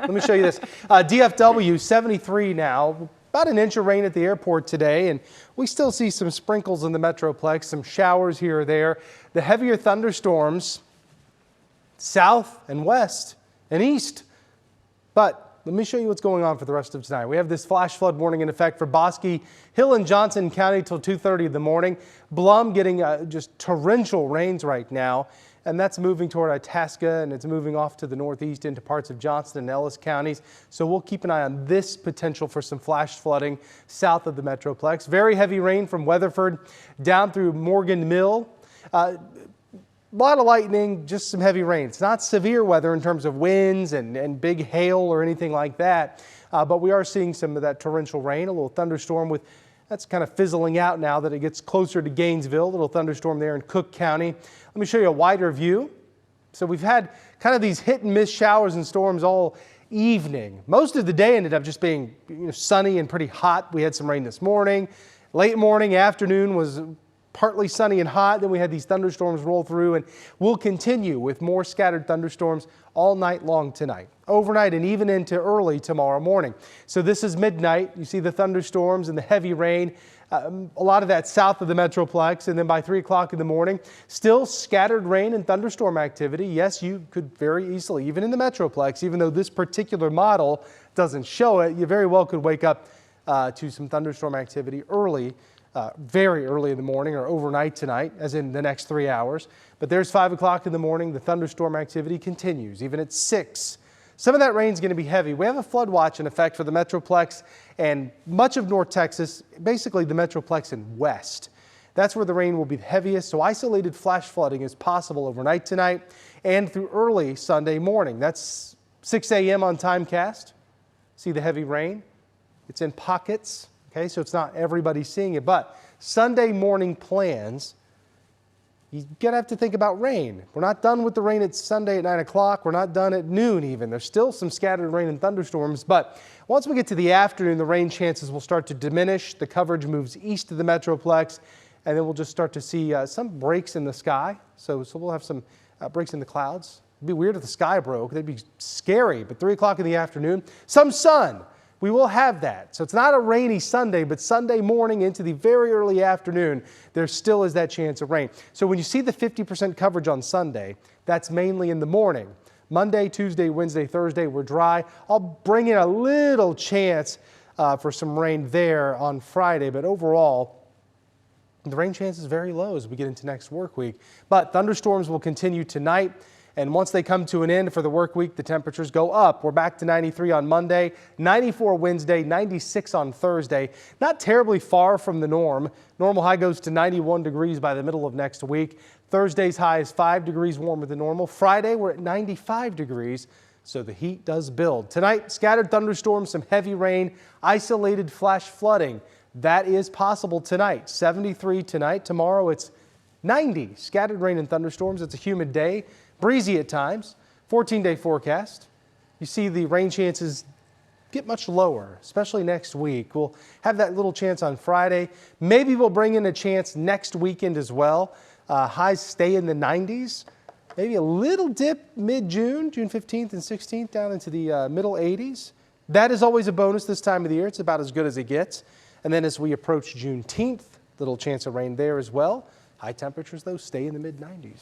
Let me show you this. DFW 73 now. About an inch of rain at the airport today, and we still see some sprinkles in the Metroplex, some showers here or there. The heavier thunderstorms south and west and east. But let me show you what's going on for the rest of tonight. We have this flash flood warning in effect for Bosque, Hill and Johnson County till 2:30 in the morning. Blum getting just torrential rains right now. And that's moving toward Itasca, and it's moving off to the northeast into parts of Johnston and Ellis counties. So we'll keep an eye on this potential for some flash flooding south of the Metroplex. Very heavy rain from Weatherford down through Morgan Mill. A lot of lightning, just some heavy rain. It's not severe weather in terms of winds and big hail or anything like that. But we are seeing some of that torrential rain, a little thunderstorm with that's kind of fizzling out now that it gets closer to Gainesville, a little thunderstorm there in Cook County. Let me show you a wider view. So we've had kind of these hit and miss showers and storms all evening. Most of the day ended up just being sunny and pretty hot. We had some rain this morning. Late morning, afternoon was partly sunny and hot. Then we had these thunderstorms roll through, and we'll continue with more scattered thunderstorms all night long tonight, overnight, and even into early tomorrow morning. So this is midnight. You see the thunderstorms and the heavy rain, a lot of that south of the Metroplex, and then by 3 o'clock in the morning, still scattered rain and thunderstorm activity. Yes, you could very easily, even in the Metroplex, even though this particular model doesn't show it, you very well could wake up to some thunderstorm activity early. Very early in the morning or overnight tonight, as in the next 3 hours. But there's 5 o'clock in the morning. The thunderstorm activity continues, even at 6. Some of that rain is going to be heavy. We have a flood watch in effect for the Metroplex and much of North Texas, basically the Metroplex and west. That's where the rain will be the heaviest, so isolated flash flooding is possible overnight tonight and through early Sunday morning. That's 6 a.m. on Timecast. See the heavy rain? It's in pockets. Okay, so it's not everybody seeing it, but Sunday morning plans, you're going to have to think about rain. We're not done with the rain at Sunday at 9 o'clock. We're not done at noon even. There's still some scattered rain and thunderstorms, but once we get to the afternoon, the rain chances will start to diminish. The coverage moves east of the Metroplex, and then we'll just start to see some breaks in the sky. So we'll have some breaks in the clouds. It'd be weird if the sky broke. That'd be scary, but 3 o'clock in the afternoon, some sun. We will have that. So it's not a rainy Sunday, but Sunday morning into the very early afternoon, there still is that chance of rain. So when you see the 50% coverage on Sunday, that's mainly in the morning. Monday, Tuesday, Wednesday, Thursday, we're dry. I'll bring in a little chance for some rain there on Friday, but overall, the rain chance is very low as we get into next work week. But thunderstorms will continue tonight. And once they come to an end for the work week, the temperatures go up. We're back to 93 on Monday, 94 Wednesday, 96 on Thursday. Not terribly far from the norm. Normal high goes to 91 degrees by the middle of next week. Thursday's high is 5 degrees warmer than normal. Friday, we're at 95 degrees, so the heat does build. Tonight, scattered thunderstorms, some heavy rain, isolated flash flooding. That is possible tonight. 73 tonight. Tomorrow, it's 90. Scattered rain and thunderstorms. It's a humid day. Breezy at times. 14-day forecast. You see the rain chances get much lower, especially next week. We'll have that little chance on Friday. Maybe we'll bring in a chance next weekend as well. Highs stay in the 90s. Maybe a little dip mid-June, June 15th and 16th, down into the middle 80s. That is always a bonus this time of the year. It's about as good as it gets. And then as we approach Juneteenth, little chance of rain there as well. High temperatures, though, stay in the mid-90s.